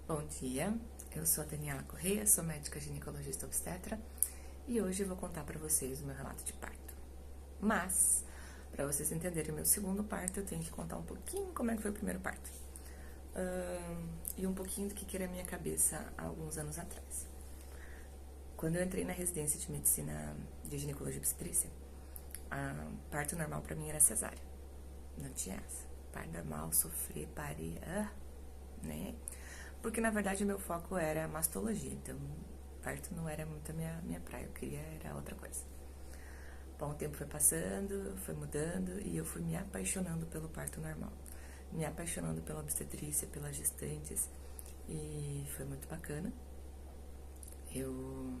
Bom dia, eu sou a Daniela Correia, sou médica ginecologista obstetra e hoje eu vou contar para vocês o meu relato de parto. Mas, para vocês entenderem o meu segundo parto, eu tenho que contar um pouquinho como é que foi o primeiro parto. E um pouquinho do que era a minha cabeça há alguns anos atrás. Quando eu entrei na residência de medicina de ginecologia e obstetrícia, parto normal para mim era cesárea. Não tinha essa. Parto normal, sofrer, parir, né? Porque, na verdade, o meu foco era mastologia, então parto não era muito a minha praia, eu queria era outra coisa. Bom, o tempo foi passando, foi mudando e eu fui me apaixonando pelo parto normal. Me apaixonando pela obstetrícia, pelas gestantes e foi muito bacana. Eu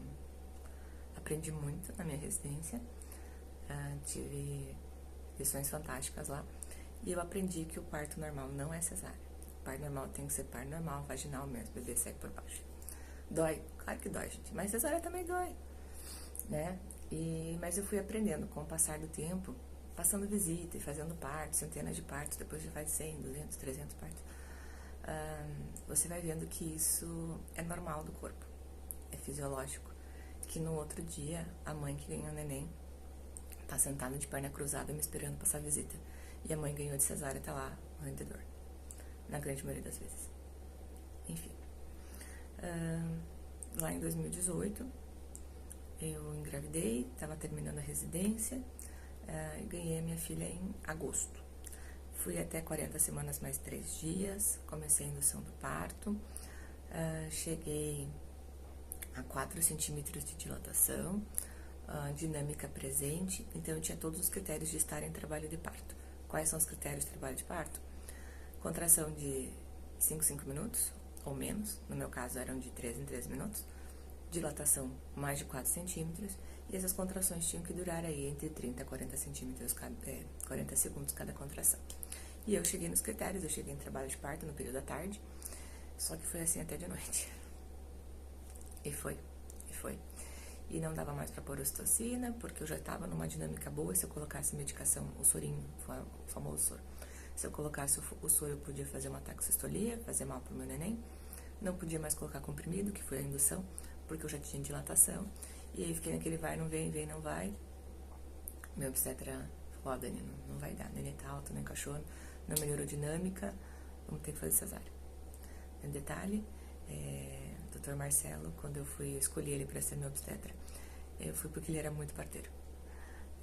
aprendi muito na minha residência, tive lições fantásticas lá e eu aprendi que o parto normal não é cesárea. Parto normal tem que ser parto normal, vaginal mesmo, bebê segue por baixo. Dói? Claro que dói, gente, mas cesárea também dói, né? Mas eu fui aprendendo com o passar do tempo, passando visita e fazendo partos, centenas de partos, depois já faz 100, 200, 300 partos. Você vai vendo que isso é normal do corpo, é fisiológico. Que no outro dia, a mãe que ganhou o neném tá sentada de perna cruzada me esperando passar visita. E a mãe ganhou de cesárea, tá lá, morrendo de dor. Na grande maioria das vezes. Enfim. Lá em 2018, eu engravidei, estava terminando a residência e ganhei a minha filha em agosto. Fui até 40 semanas mais 3 dias, comecei a indução do parto, cheguei a 4 centímetros de dilatação, dinâmica presente, então eu tinha todos os critérios de estar em trabalho de parto. Quais são os critérios de trabalho de parto? Contração de 5 minutos ou menos, no meu caso eram de 3 em 3 minutos, dilatação mais de 4 centímetros, e essas contrações tinham que durar aí entre 30 a 40 centímetros, 40 segundos cada contração. E eu cheguei nos critérios, eu cheguei em trabalho de parto no período da tarde, só que foi assim até de noite. E foi. E não dava mais para pôr ocitocina, porque eu já estava numa dinâmica boa, se eu colocasse medicação, o sorinho, o famoso soro. Se eu colocasse o soro, eu podia fazer uma taxistolia, fazer mal pro meu neném. Não podia mais colocar comprimido, que foi a indução, porque eu já tinha dilatação. E aí fiquei naquele vai, não vem, não vai. Meu obstetra falou, Dani, não vai dar, neném tá alto, nem cachorro, não melhorou dinâmica, vamos ter que fazer cesárea. Um detalhe, Dr. Marcelo, quando eu fui escolher ele para ser meu obstetra, eu fui porque ele era muito parteiro.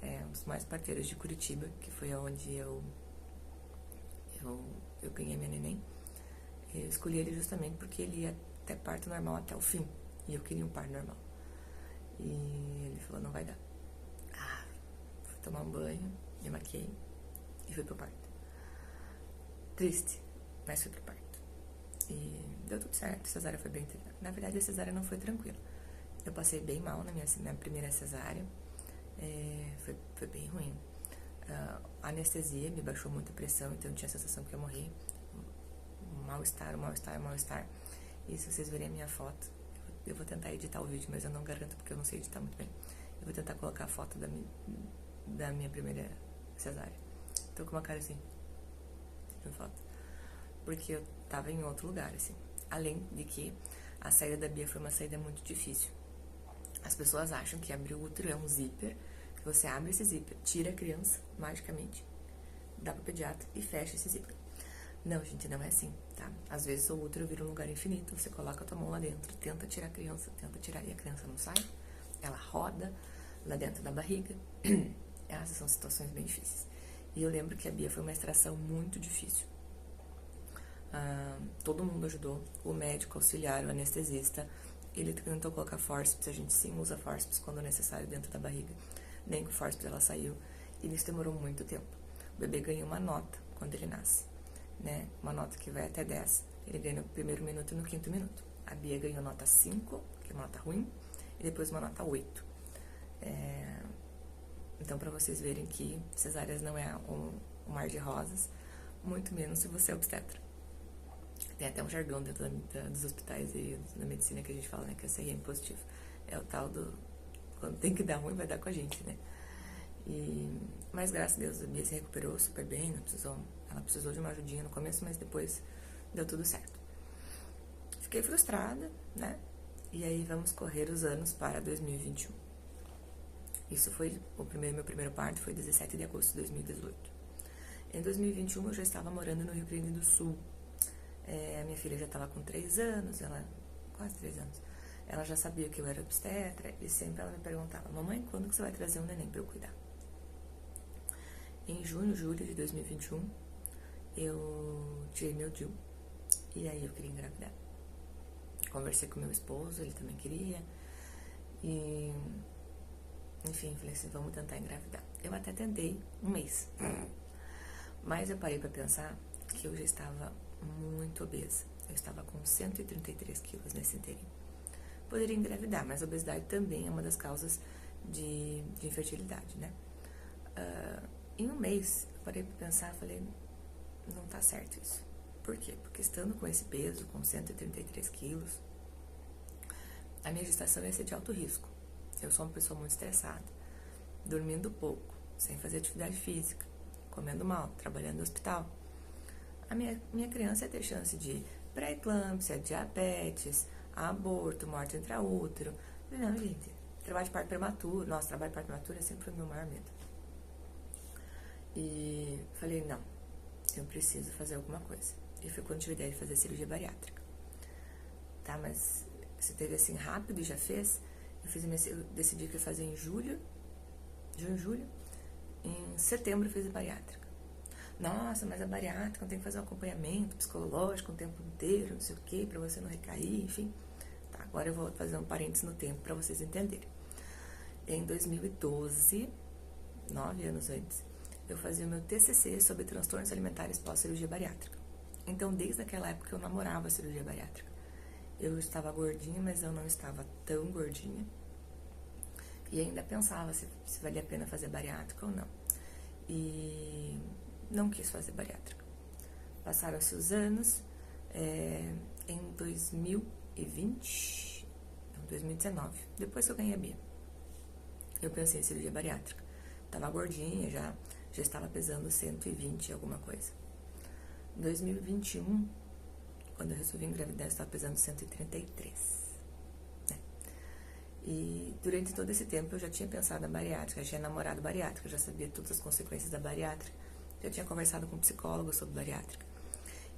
Um dos mais parteiros de Curitiba, que foi onde eu ganhei minha neném. Eu escolhi ele justamente porque ele ia até parto normal até o fim. E eu queria um parto normal. E ele falou, não vai dar. Fui tomar um banho, me maquiei e fui pro parto. Triste, mas fui pro parto. E deu tudo certo, a cesárea foi bem... Na verdade, a cesárea não foi tranquila. Eu passei bem mal na minha primeira cesárea. Foi bem ruim. A anestesia me baixou muito a pressão, então eu tinha a sensação que eu ia morrer. Mal-estar. E se vocês verem a minha foto, eu vou tentar editar o vídeo, mas eu não garanto porque eu não sei editar muito bem. Eu vou tentar colocar a foto da minha primeira cesárea. Tô com uma cara assim, na foto. Porque eu tava em outro lugar, assim. Além de que a saída da Bia foi uma saída muito difícil. As pessoas acham que abrir o útero é um zíper, que você abre esse zíper, tira a criança, magicamente, dá pro pediatra e fecha esse zíper. Não, gente, não é assim, tá? Às vezes o útero vira um lugar infinito, você coloca a tua mão lá dentro, tenta tirar a criança, e a criança não sai, ela roda lá dentro da barriga. Essas são situações bem difíceis. E eu lembro que a Bia foi uma extração muito difícil. Todo mundo ajudou, o médico auxiliar, o anestesista, ele tentou colocar fórceps, a gente sim usa fórceps quando necessário dentro da barriga, nem com fórceps ela saiu, e isso demorou muito tempo. O bebê ganha uma nota quando ele nasce, né? Uma nota que vai até 10, ele ganha no primeiro minuto e no quinto minuto. A Bia ganhou nota 5, que é uma nota ruim, e depois uma nota 8. Então, para vocês verem que cesáreas não é um mar de rosas, muito menos se você é obstetra. Tem até um jargão dentro dos hospitais e da medicina que a gente fala, né, que é CRM positivo. É o tal do... Quando tem que dar ruim, vai dar com a gente, né? Mas, graças a Deus, a Bia se recuperou super bem, ela precisou de uma ajudinha no começo, mas depois deu tudo certo. fiquei frustrada, né? E aí vamos correr os anos para 2021. Isso foi meu primeiro parto, foi 17 de agosto de 2018. Em 2021 eu já estava morando no Rio Grande do Sul. A minha filha já estava com 3 anos, quase 3 anos. Ela já sabia que eu era obstetra e sempre ela me perguntava: mamãe, quando que você vai trazer um neném para eu cuidar? Em junho, julho de 2021, eu tirei meu DIU e aí eu queria engravidar. Conversei com meu esposo, ele também queria. E, enfim, falei assim, vamos tentar engravidar. Eu até tentei um mês. Mas eu parei pra pensar que eu já estava muito obesa. Eu estava com 133 quilos nesse interim. Poderia engravidar, mas a obesidade também é uma das causas de infertilidade, né? Em um mês, eu parei pra pensar, falei, não tá certo isso. Por quê? Porque estando com esse peso, com 133 quilos, a minha gestação ia ser de alto risco. Eu sou uma pessoa muito estressada, dormindo pouco, sem fazer atividade física, comendo mal, trabalhando no hospital. A minha criança ia ter chance de pré-eclâmpsia, diabetes, aborto, morte intraútero. Não, gente, trabalho de parto prematuro. Nossa, trabalho de parto prematuro é sempre o meu maior medo. E falei, não, eu preciso fazer alguma coisa. E foi quando tive a ideia de fazer cirurgia bariátrica. Tá, mas você teve assim rápido e já fez? Eu decidi que ia fazer em julho. Em setembro eu fiz a bariátrica. Nossa, mas a bariátrica tem que fazer um acompanhamento psicológico o tempo inteiro, não sei o que, pra você não recair, enfim. Tá, agora eu vou fazer um parênteses no tempo pra vocês entenderem. Em 2012, 9 anos antes, eu fazia o meu TCC sobre transtornos alimentares pós-cirurgia bariátrica. Então, desde aquela época eu namorava a cirurgia bariátrica. Eu estava gordinha, mas eu não estava tão gordinha. E ainda pensava se valia a pena fazer bariátrica ou não. E não quis fazer bariátrica. Passaram-se os anos. Em 2019, depois que eu ganhei a Bia, eu pensei em cirurgia bariátrica. Tava gordinha, já estava pesando 120 e alguma coisa. Em 2021, quando eu resolvi engravidar, eu estava pesando 133. Né? E durante todo esse tempo eu já tinha pensado na bariátrica, já tinha namorado bariátrica, já sabia todas as consequências da bariátrica, já tinha conversado com um psicólogo sobre bariátrica.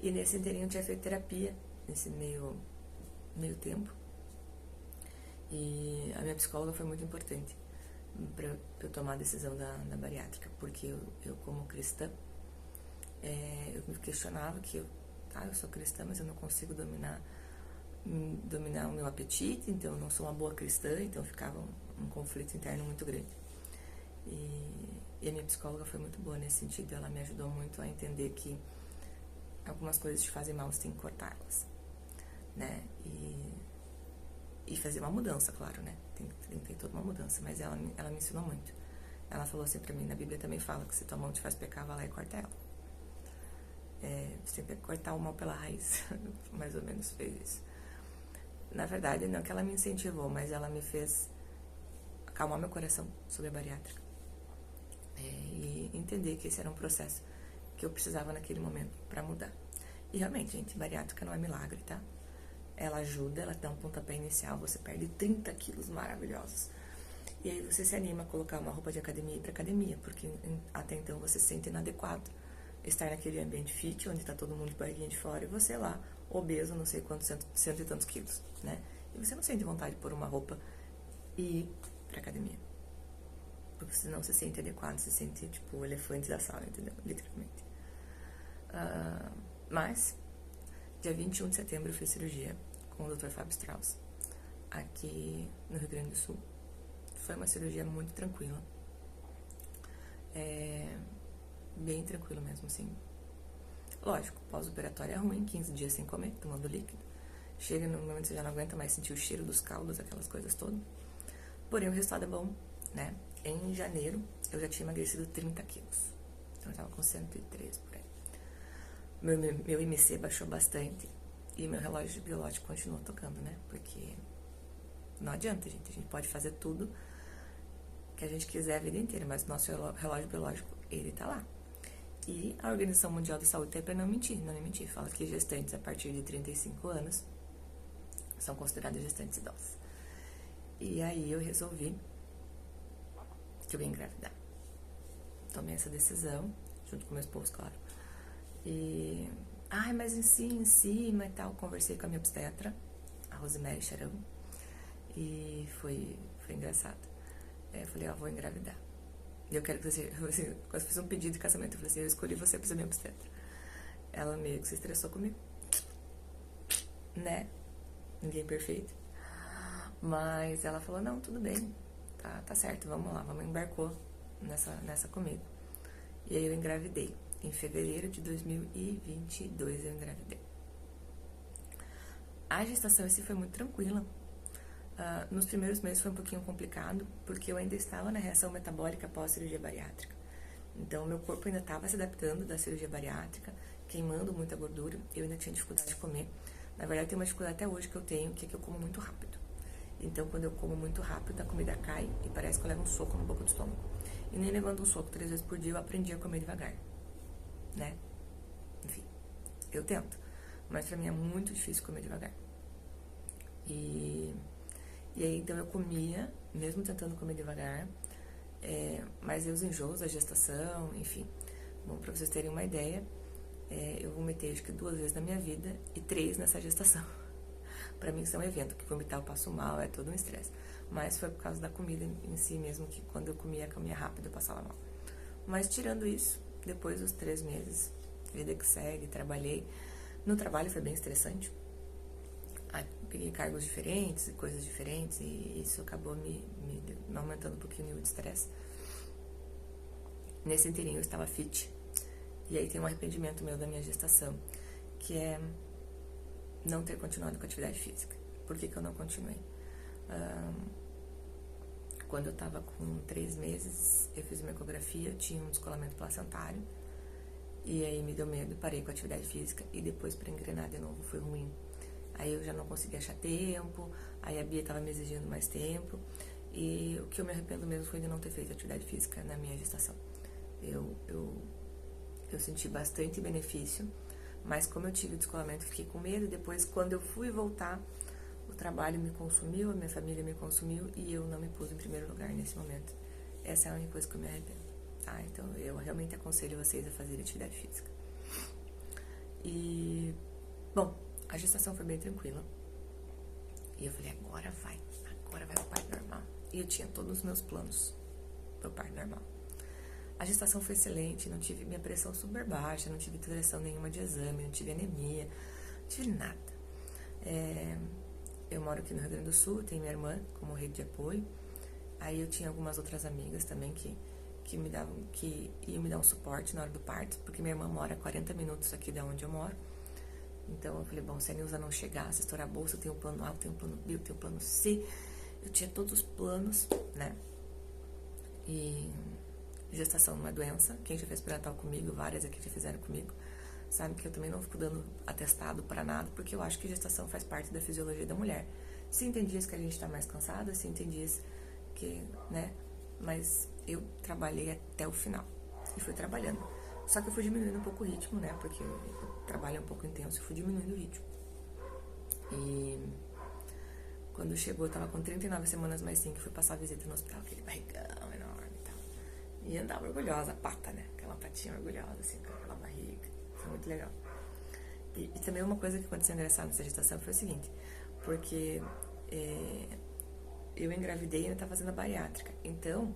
E nesse inteirinho eu tinha feito terapia, nesse meio tempo. E a minha psicóloga foi muito importante para eu tomar a decisão da bariátrica, porque eu como cristã, eu me questionava que eu sou cristã, mas eu não consigo dominar o meu apetite, então eu não sou uma boa cristã, então ficava um conflito interno muito grande. E a minha psicóloga foi muito boa nesse sentido, ela me ajudou muito a entender que algumas coisas te fazem mal, você tem que cortá-las, né? E fazer uma mudança, claro, né? Tem que ter toda uma mudança, mas ela me ensinou muito. Ela falou assim pra mim, na Bíblia também fala que se tua mão te faz pecar, vai lá e corta ela. Você tem que cortar o mal pela raiz, mais ou menos fez isso. Na verdade, não que ela me incentivou, mas ela me fez acalmar meu coração sobre a bariátrica. E entender que esse era um processo que eu precisava naquele momento pra mudar. E realmente, gente, bariátrica não é milagre, tá? Ela ajuda, ela dá um pontapé inicial, você perde 30 quilos maravilhosos. E aí você se anima a colocar uma roupa de academia e ir pra academia, porque até então você se sente inadequado estar naquele ambiente fit, onde tá todo mundo de barriguinha de fora, e você lá, obeso, não sei quantos, cento e tantos quilos, né? E você não sente vontade de pôr uma roupa e ir pra academia. Porque você não se sente adequado, se sente tipo o elefante da sala, entendeu? Literalmente. Mas, dia 21 de setembro eu fiz cirurgia com o Dr. Fábio Strauss, aqui no Rio Grande do Sul. Foi uma cirurgia muito tranquila. Bem tranquilo mesmo, assim. Lógico, pós-operatório é ruim, 15 dias sem comer, tomando líquido. Chega no momento que você já não aguenta mais sentir o cheiro dos caldos, aquelas coisas todas. Porém, o resultado é bom, né? Em janeiro, eu já tinha emagrecido 30 quilos. Então, eu tava com 103 por aí. Meu IMC baixou bastante. E meu relógio biológico continuou tocando, né? Porque não adianta, gente. A gente pode fazer tudo que a gente quiser a vida inteira, mas o nosso relógio biológico, ele tá lá. E a Organização Mundial da Saúde tá aí pra não mentir. Fala que gestantes a partir de 35 anos são consideradas gestantes idosas. E aí eu resolvi que eu ia engravidar. Tomei essa decisão, junto com meu esposo, claro. E, mas em cima e tal, conversei com a minha obstetra, a Rosemary Charão, e foi engraçado. Eu falei, vou engravidar. E eu quero que você, quando eu fiz um pedido de casamento, eu falei assim, eu escolhi você pra ser minha obstetra. Ela meio que se estressou comigo, né? Ninguém perfeito. Mas ela falou, não, tudo bem, tá certo, vamos lá, embarcou nessa comigo. E aí eu engravidei. Em fevereiro de 2022 eu engravidei. A gestação em si foi muito tranquila. Nos primeiros meses foi um pouquinho complicado, porque eu ainda estava na reação metabólica pós-cirurgia bariátrica. Então, meu corpo ainda estava se adaptando da cirurgia bariátrica, queimando muita gordura. Eu ainda tinha dificuldade de comer. Na verdade, tem uma dificuldade até hoje que eu tenho, que é que eu como muito rápido. Então, quando eu como muito rápido, a comida cai e parece que eu levo um soco no boca do estômago. E nem levando um soco 3 vezes por dia, eu aprendi a comer devagar, né? Enfim, eu tento. Mas pra mim é muito difícil comer devagar. E aí, então, eu comia, mesmo tentando comer devagar, mas os enjoos da gestação, enfim. Bom, pra vocês terem uma ideia, eu vomitei acho que 2 vezes na minha vida e 3 nessa gestação. Pra mim isso é um evento, que vomitar eu passo mal, é todo um estresse. Mas foi por causa da comida em si mesmo, que quando eu comia rápido eu passava mal. Mas tirando isso, depois dos 3 meses, vida que segue, trabalhei. No trabalho foi bem estressante. Peguei cargos diferentes e coisas diferentes, e isso acabou me aumentando um pouquinho o nível de estresse. Nesse inteirinho eu estava fit. E aí tem um arrependimento meu da minha gestação, que é não ter continuado com a atividade física. Por que eu não continuei? Quando eu estava com 3 meses, eu fiz uma ecografia, eu tinha um descolamento placentário, e aí me deu medo, parei com a atividade física, e depois para engrenar de novo foi ruim. Aí eu já não conseguia achar tempo, aí a Bia estava me exigindo mais tempo, e o que eu me arrependo mesmo foi de não ter feito atividade física na minha gestação. Eu senti bastante benefício, mas como eu tive descolamento, fiquei com medo. Depois, quando eu fui voltar, o trabalho me consumiu, a minha família me consumiu, e eu não me pus em primeiro lugar nesse momento. Essa é a única coisa que eu me arrependo, tá? Então, eu realmente aconselho vocês a fazerem atividade física. E, bom, a gestação foi bem tranquila. E eu falei, agora vai o parto normal. E eu tinha todos os meus planos pro parto normal. A gestação foi excelente, não tive minha pressão super baixa, não tive pressão nenhuma de exame, não tive anemia, não tive nada. Eu moro aqui no Rio Grande do Sul, tenho minha irmã como rede de apoio. Aí eu tinha algumas outras amigas também que iam me dar um suporte na hora do parto, porque minha irmã mora a 40 minutos aqui de onde eu moro. Então eu falei, bom, se a Nilza não chegar, se estourar a bolsa, eu tenho um plano A, eu tenho um plano B, eu tenho um plano C. Eu tinha todos os planos, né? E gestação não é doença. Quem já fez pré-natal comigo, várias aqui já fizeram comigo, sabe que eu também não fico dando atestado para nada, porque eu acho que gestação faz parte da fisiologia da mulher. Sim, tem dias que a gente tá mais cansada, sim, tem dias que, né? Mas eu trabalhei até o final e fui trabalhando. Só que eu fui diminuindo um pouco o ritmo, né? Porque o trabalho é um pouco intenso, eu fui diminuindo o ritmo. E quando chegou, eu tava com 39 semanas mais 5, fui passar a visita no hospital, aquele barrigão enorme e tal. E andava orgulhosa, a pata, né? Aquela patinha orgulhosa, assim, com aquela barriga. Foi muito legal. E também uma coisa que aconteceu engraçada nessa gestação foi o seguinte, porque eu engravidei e eu tava fazendo a bariátrica. Então,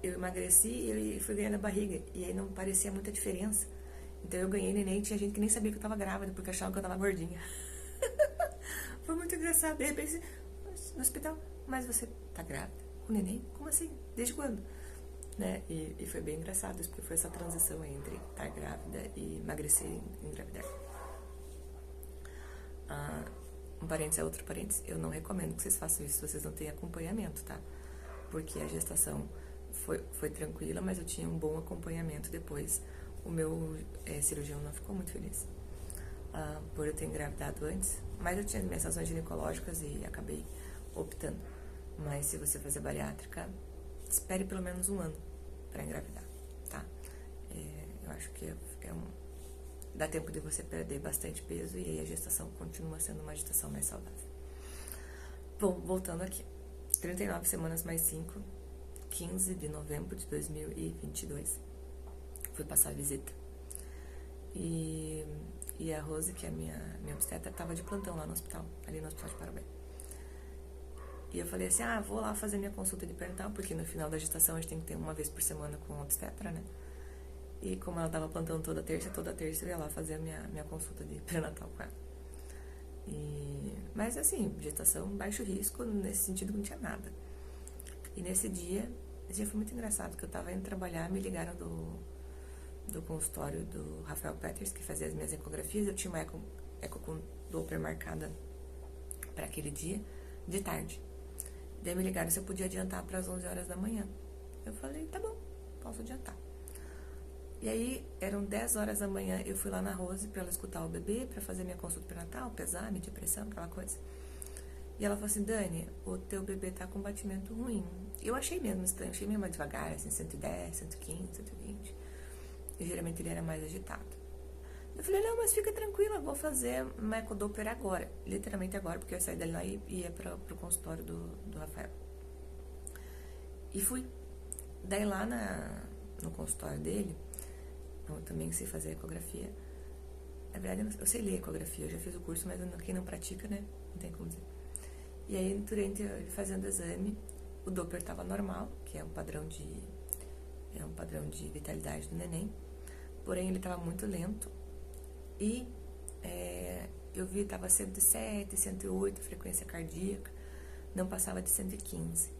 eu emagreci e fui ganhando a barriga. E aí não parecia muita diferença. Então eu ganhei neném e tinha gente que nem sabia que eu tava grávida, porque achava que eu tava gordinha. Foi muito engraçado. De repente, no hospital, mas você tá grávida? Com neném? Como assim? Desde quando? Né? E foi bem engraçado isso, porque foi essa transição entre estar grávida e emagrecer e engravidar. Um parênteses é outro parênteses. Eu não recomendo que vocês façam isso se vocês não têm acompanhamento, tá? Porque a gestação foi tranquila, mas eu tinha um bom acompanhamento depois. O meu cirurgião não ficou muito feliz por eu ter engravidado antes, mas eu tinha minhas razões ginecológicas e acabei optando. Mas se você fazer bariátrica, espere pelo menos 1 ano para engravidar, tá? Eu acho que dá tempo de você perder bastante peso e aí a gestação continua sendo uma gestação mais saudável. Bom, voltando aqui. 39 semanas mais 5, 15 de novembro de 2022. Fui passar a visita. E a Rose, que é minha obstetra, estava de plantão lá no hospital, ali no Hospital de Parobé. E eu falei assim, vou lá fazer minha consulta de pré-natal, porque no final da gestação a gente tem que ter uma vez por semana com a obstetra, né? E como ela estava plantando toda terça eu ia lá fazer a minha consulta de pré-natal com ela. Mas assim, gestação baixo risco, nesse sentido não tinha nada. E esse dia foi muito engraçado, porque eu estava indo trabalhar, me ligaram do consultório do Rafael Peters, que fazia as minhas ecografias. Eu tinha uma eco com Doppler marcada para aquele dia, de tarde. Daí me ligaram se eu podia adiantar para as 11 horas da manhã. Eu falei, tá bom, posso adiantar. E aí, eram 10 horas da manhã, eu fui lá na Rose para ela escutar o bebê, para fazer minha consulta pré-natal, pesar, medir pressão, aquela coisa. E ela falou assim, Dani, o teu bebê tá com batimento ruim. Eu achei mesmo estranho, achei meio mais devagar, assim, 110, 115, 120. E geralmente ele era mais agitado. Eu falei, não, mas fica tranquila, vou fazer uma ecodoppler agora. Literalmente agora, porque eu ia sair dali lá e ia pro consultório do Rafael. E fui. Daí lá no consultório dele, eu também sei fazer ecografia. Na verdade, eu sei ler ecografia, eu já fiz o curso, mas quem não pratica, né, não tem como dizer. E aí, durante ele fazendo o exame, o Doppler estava normal, que é um padrão de vitalidade do neném. Porém, ele estava muito lento. E eu vi que estava 107, 108 a frequência cardíaca, não passava de 115.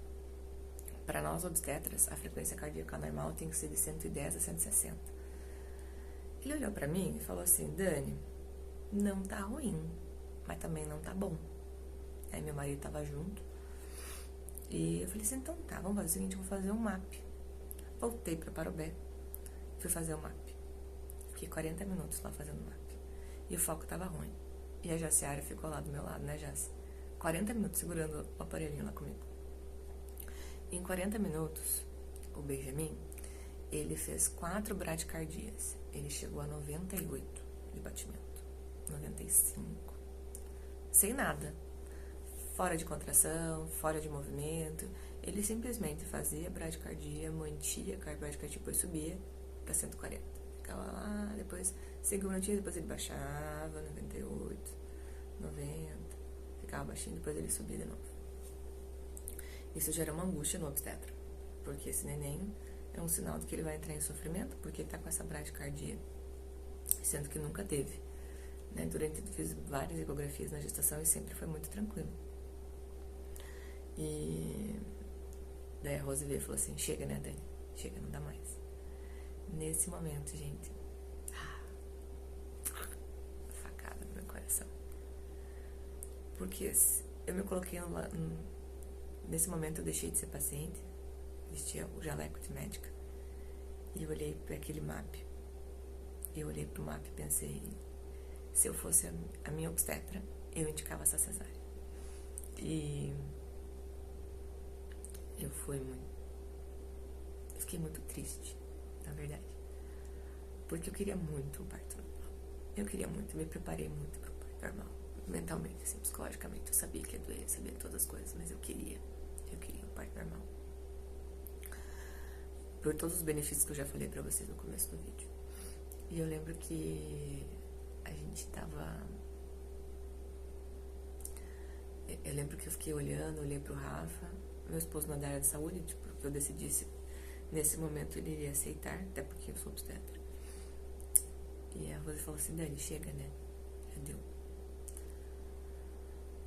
Para nós obstetras, a frequência cardíaca normal tem que ser de 110 a 160. Ele olhou para mim e falou assim, Dani, não tá ruim, mas também não tá bom. Aí meu marido tava junto. E eu falei assim, então tá, vamos fazer o seguinte, eu vou fazer um MAP. Voltei para Parobé, fui fazer o MAP. Fiquei 40 minutos lá fazendo o MAP. E o foco tava ruim. E a Jaciara ficou lá do meu lado, né, Jaci? 40 minutos segurando o aparelhinho lá comigo. E em 40 minutos, o Benjamin, ele fez 4 bradicardias. Ele chegou a 98 de batimento. 95. Sem nada. Fora de contração, fora de movimento. Ele simplesmente fazia bradicardia, mantia a bradicardia, depois subia para 140. Ficava lá, depois 5 minutinhos, depois ele baixava, 98, 90. Ficava baixinho, depois ele subia de novo. Isso gera uma angústia no obstetra, porque esse neném é um sinal de que ele vai entrar em sofrimento, porque ele tá com essa bradicardia, sendo que nunca teve. Né? Fiz várias ecografias na gestação e sempre foi muito tranquilo. E daí a Rose veio e falou assim, chega, né, Dani? Chega, não dá mais. Nesse momento, gente, facada no meu coração. Porque eu me coloquei nesse momento eu deixei de ser paciente, vestia o jaleco de médica, e eu olhei para aquele MAP. Eu olhei pro MAP e pensei, se eu fosse a minha obstetra, eu indicava essa cesárea. E eu fiquei muito triste, na verdade. Porque eu queria muito o parto normal. Eu queria muito, me preparei muito pro parto normal. Mentalmente, assim, psicologicamente, eu sabia que ia doer, sabia todas as coisas, mas eu queria o parto normal. Por todos os benefícios que eu já falei pra vocês no começo do vídeo. E eu lembro que a gente tava... Eu lembro que eu fiquei olhei pro Rafa, meu esposo na área de saúde, tipo, eu decidi se nesse momento ele iria aceitar, até porque eu sou obstetra. E a Rose falou assim, Dani, chega, né? Já deu.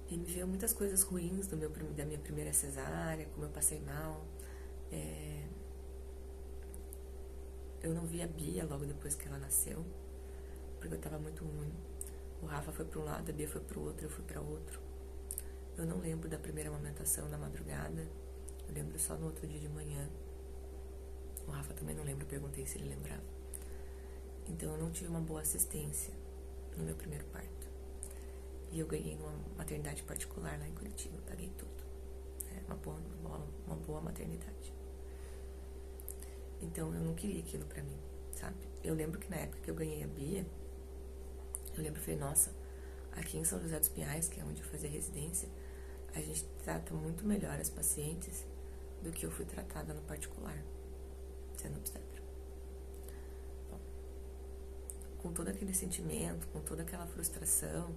E me veio muitas coisas ruins da minha primeira cesárea, como eu passei mal. Eu não vi a Bia logo depois que ela nasceu, porque eu tava muito ruim. O Rafa foi para um lado, a Bia foi pro outro, eu fui para outro. Eu não lembro da primeira amamentação na madrugada, eu lembro só no outro dia de manhã. O Rafa também não lembra, perguntei se ele lembrava. Então eu não tive uma boa assistência no meu primeiro parto. E eu ganhei numa maternidade particular lá em Curitiba, paguei tudo. Uma boa maternidade. Então eu não queria aquilo pra mim, sabe? Eu lembro que na época que eu ganhei a Bia, Eu lembro, falei, nossa, aqui em São José dos Pinhais, que é onde eu fazia residência, a gente trata muito melhor as pacientes do que eu fui tratada no particular, sendo obstetra. Bom, com todo aquele sentimento, com toda aquela frustração,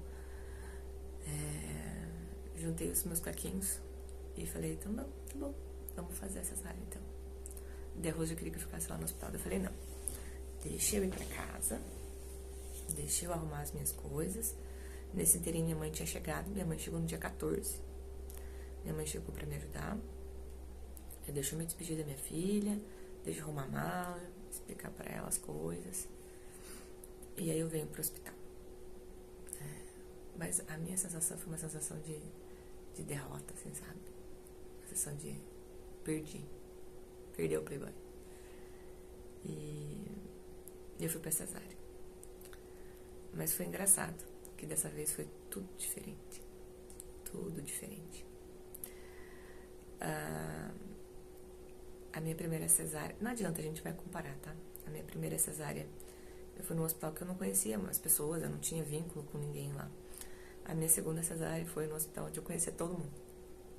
juntei os meus caquinhos e falei, então não, tá bom, vamos fazer a cesárea então. De arroz eu queria que eu ficasse lá no hospital. Eu falei, não, deixa eu ir pra casa, deixa eu arrumar as minhas coisas. Nesse inteirinho minha mãe tinha chegado, minha mãe chegou no dia 14. Minha mãe chegou pra me ajudar. Deixa eu me despedir da minha filha, deixa eu arrumar a mala, explicar pra ela as coisas. E aí eu venho pro hospital. Mas a minha sensação foi uma sensação de derrota, assim, sabe? Uma sensação de perdeu o Playboy. E eu fui pra cesárea. Mas foi engraçado, que dessa vez foi tudo diferente. Tudo diferente. A minha primeira cesárea... Não adianta, a gente vai comparar, tá? A minha primeira cesárea, eu fui num hospital que eu não conhecia as pessoas, eu não tinha vínculo com ninguém lá. A minha segunda cesárea foi no hospital onde eu conhecia todo mundo.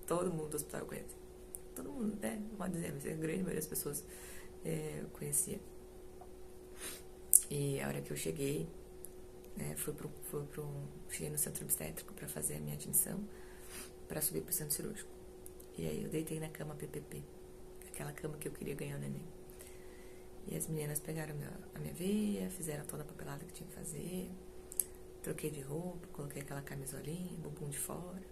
Todo mundo do hospital eu conhecia. Todo mundo, né? Não pode dizer, mas a grande maioria das pessoas eu conhecia. E a hora que eu cheguei, cheguei no centro obstétrico para fazer a minha admissão, para subir pro centro cirúrgico. E aí eu deitei na cama PPP, aquela cama que eu queria ganhar o neném. E as meninas pegaram a minha veia, fizeram toda a papelada que tinha que fazer, troquei de roupa, coloquei aquela camisolinha, bumbum de fora.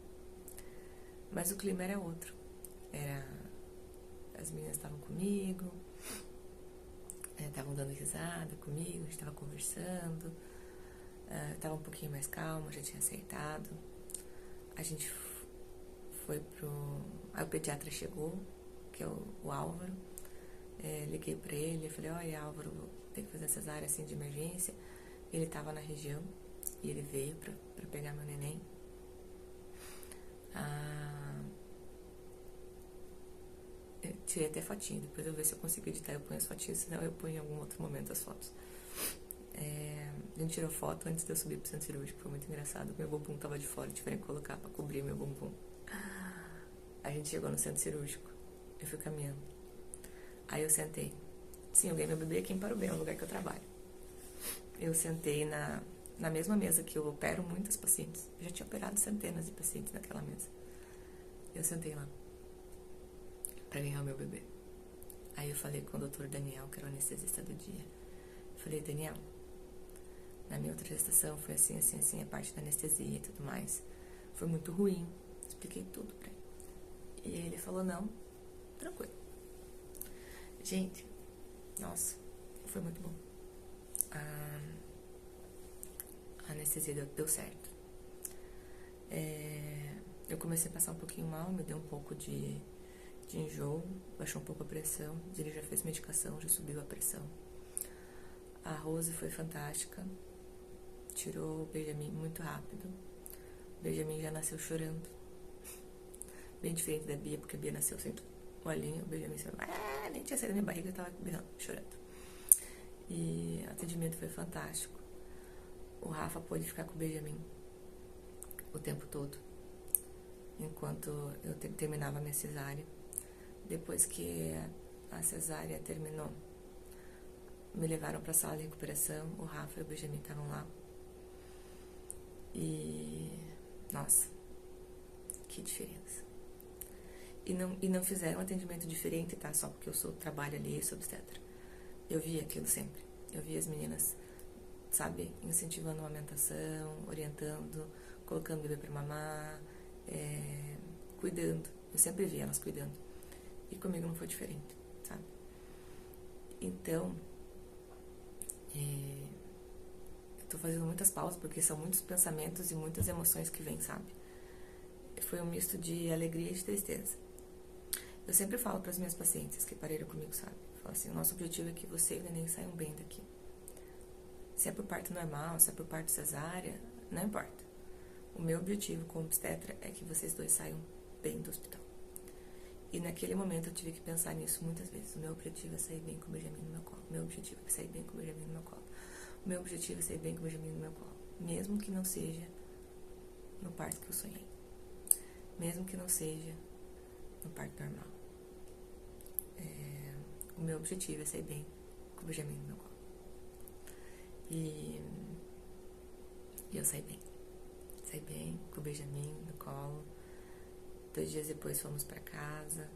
Mas o clima era outro. As meninas estavam comigo, estavam dando risada comigo, a gente estava conversando, estava um pouquinho mais calma, já tinha aceitado. A gente foi aí o pediatra chegou, que é o Álvaro. Liguei pra ele, falei, olha, Álvaro, vou ter que fazer cesárea assim de emergência. Ele estava na região e ele veio pra pegar meu neném. Eu tirei até fotinho, depois eu vou ver se eu consigo editar, eu ponho as fotinhas, senão eu ponho em algum outro momento as fotos. A gente tirou foto antes de eu subir pro centro cirúrgico, foi muito engraçado. Meu bumbum tava de fora, tiveram que colocar pra cobrir meu bumbum. A gente chegou no centro cirúrgico, eu fui caminhando. Aí eu sentei. Sim, eu ganhei meu bebê aqui em Parubé, no lugar que eu trabalho. Eu sentei na mesma mesa que eu opero muitas pacientes. Eu já tinha operado centenas de pacientes naquela mesa. Eu sentei lá pra ganhar o meu bebê. Aí eu falei com o doutor Daniel, que era o anestesista do dia. Eu falei, Daniel, na minha outra gestação foi assim, assim, assim, a parte da anestesia e tudo mais. Foi muito ruim. Expliquei tudo pra ele. E aí ele falou, não, tranquilo. Gente, nossa, foi muito bom. A anestesia deu certo. Eu comecei a passar um pouquinho mal, me deu um pouco de enjoo, baixou um pouco a pressão. Ele já fez medicação, já subiu a pressão. A Rose foi fantástica, tirou o Benjamin muito rápido. O Benjamin já nasceu chorando. Bem diferente da Bia, porque a Bia nasceu sem o olhinho, o Benjamin saiu, nem tinha saído da minha barriga, eu tava berrando, chorando. E o atendimento foi fantástico. O Rafa pôde ficar com o Benjamin o tempo todo, enquanto eu terminava a minha cesárea. Depois que a cesárea terminou, me levaram para a sala de recuperação, o Rafa e o Benjamin estavam lá. E, nossa, que diferença. E não fizeram um atendimento diferente, tá? Só porque eu trabalho ali, sou obstetra. Eu via aquilo sempre. Eu via as meninas, sabe, incentivando a amamentação, orientando, colocando o bebê pra mamar, cuidando. Eu sempre via elas cuidando. E comigo não foi diferente, sabe? Então, eu tô fazendo muitas pausas, porque são muitos pensamentos e muitas emoções que vêm, sabe? Foi um misto de alegria e de tristeza. Eu sempre falo para as minhas pacientes que pareram comigo, sabe? Eu falo assim, o nosso objetivo é que você e o neném saiam bem daqui. Se é por parto normal, se é por parto cesárea, não importa. O meu objetivo como obstetra é que vocês dois saiam bem do hospital. E naquele momento eu tive que pensar nisso muitas vezes. O meu objetivo é sair bem com o Benjamin no meu colo. O meu objetivo é sair bem com o Benjamin no meu colo. O meu objetivo é sair bem com o Benjamin no meu colo. mesmo que não seja no parto que eu sonhei, mesmo que não seja no parto normal. O meu objetivo é sair bem com o Benjamin no meu colo. E eu saí bem. Saí bem com o Benjamin no colo. 2 dias depois fomos pra casa.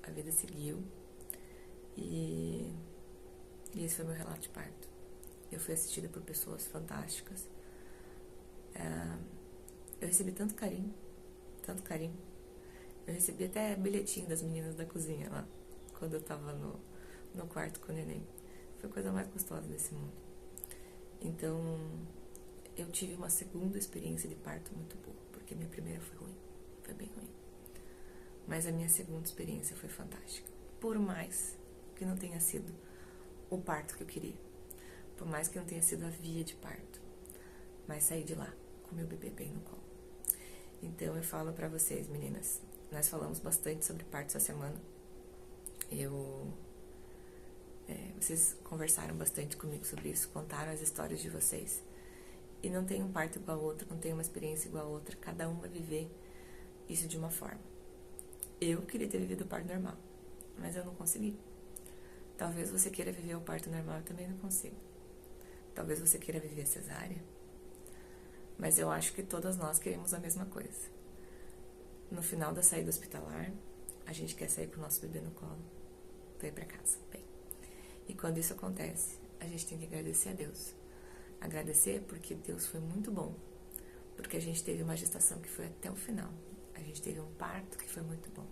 A vida seguiu. E esse foi meu relato de parto. Eu fui assistida por pessoas fantásticas. Eu recebi tanto carinho. Tanto carinho. Eu recebi até bilhetinho das meninas da cozinha lá, quando eu tava no quarto com o neném. Foi a coisa mais gostosa desse mundo. Então, eu tive uma segunda experiência de parto muito boa, porque a minha primeira foi ruim, foi bem ruim. Mas a minha segunda experiência foi fantástica. Por mais que não tenha sido o parto que eu queria, por mais que não tenha sido a via de parto, mas saí de lá com meu bebê bem no colo. Então, eu falo pra vocês, meninas, nós falamos bastante sobre parto essa semana. Vocês conversaram bastante comigo sobre isso, contaram as histórias de vocês. E não tem um parto igual ao outro, não tem uma experiência igual a outra. Cada um vai viver isso de uma forma. Eu queria ter vivido o parto normal, mas eu não consegui. Talvez você queira viver o parto normal, eu também não consigo. Talvez você queira viver a cesárea, mas eu acho que todas nós queremos a mesma coisa. No final da saída hospitalar, a gente quer sair com o nosso bebê no colo pra ir pra casa, bem. E quando isso acontece, a gente tem que agradecer a Deus. Agradecer porque Deus foi muito bom. Porque a gente teve uma gestação que foi até o final. A gente teve um parto que foi muito bom.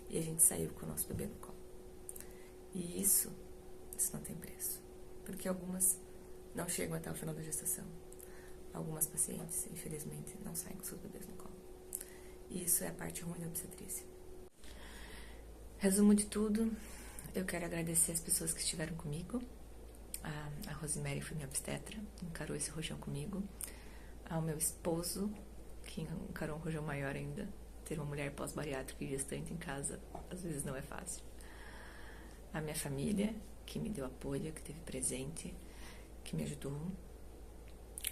E a gente saiu com o nosso bebê no colo. E isso não tem preço. Porque algumas não chegam até o final da gestação. Algumas pacientes, infelizmente, não saem com seus bebês no colo. E isso é a parte ruim da obstetrícia. Resumo de tudo, eu quero agradecer as pessoas que estiveram comigo. A Rosemary foi minha obstetra, encarou esse rojão comigo. Ao meu esposo, que encarou um rojão maior ainda. Ter uma mulher pós-bariátrica e gestante em casa, às vezes não é fácil. A minha família, que me deu apoio, que esteve presente, que me ajudou.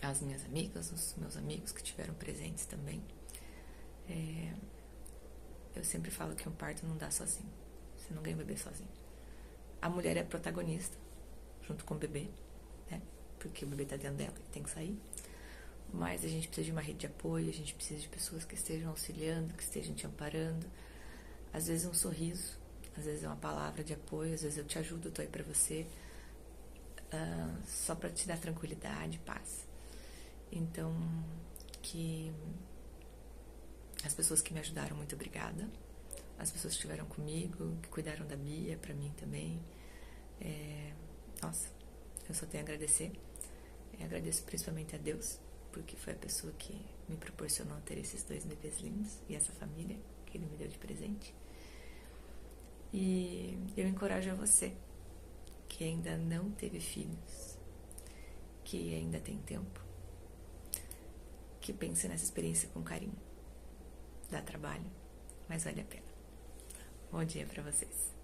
As minhas amigas, os meus amigos que estiveram presentes também. Eu sempre falo que um parto não dá sozinho. Você não ganha um bebê sozinho. A mulher é protagonista, junto com o bebê, né? Porque o bebê tá dentro dela e tem que sair. Mas a gente precisa de uma rede de apoio, a gente precisa de pessoas que estejam auxiliando, que estejam te amparando. Às vezes é um sorriso, às vezes é uma palavra de apoio, às vezes eu te ajudo, eu tô aí pra você, só pra te dar tranquilidade, paz. Então, que as pessoas que me ajudaram, muito obrigada. As pessoas que estiveram comigo, que cuidaram da Bia, pra mim também. Nossa, eu só tenho a agradecer. Agradeço principalmente a Deus, porque foi a pessoa que me proporcionou ter esses 2 bebês lindos e essa família que Ele me deu de presente. E eu encorajo a você que ainda não teve filhos, que ainda tem tempo, que pense nessa experiência com carinho. Dá trabalho, mas vale a pena. Bom dia pra vocês.